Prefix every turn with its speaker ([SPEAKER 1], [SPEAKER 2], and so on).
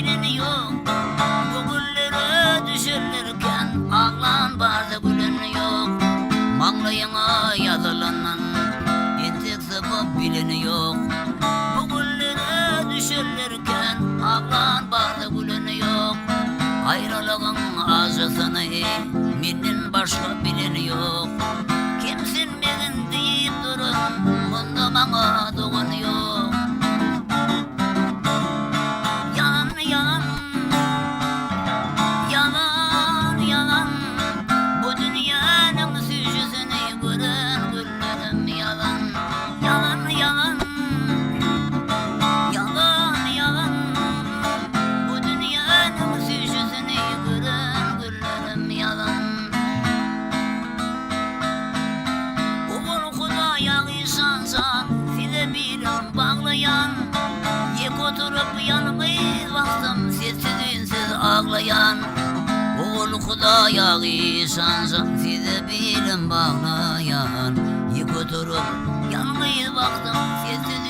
[SPEAKER 1] biliniyor. Bu güllere düşürürken ağlan barda gülünüyor. Mağlayana yazılanan etek sebep biliniyor. Bu güllere düşürürken ağlan barda gülünüyor. Ayrılığın acısını menden başka biliniyor. Kimsin benim deyip durun, bunda bana dokunuyor. Yalan yalan, yalan yalan, bu dünyanın süsünü gören güllerim yalan. Yalan yalan, yalan yalan, bu dünyanın süsünü gören güllerim yalan. Size birim bağlayan, yek oturup yalnız baktım sessizsiz ağlayan. Oğul Hudaya işansam size birim bağlayan, yek oturup yalnız baktım sessiz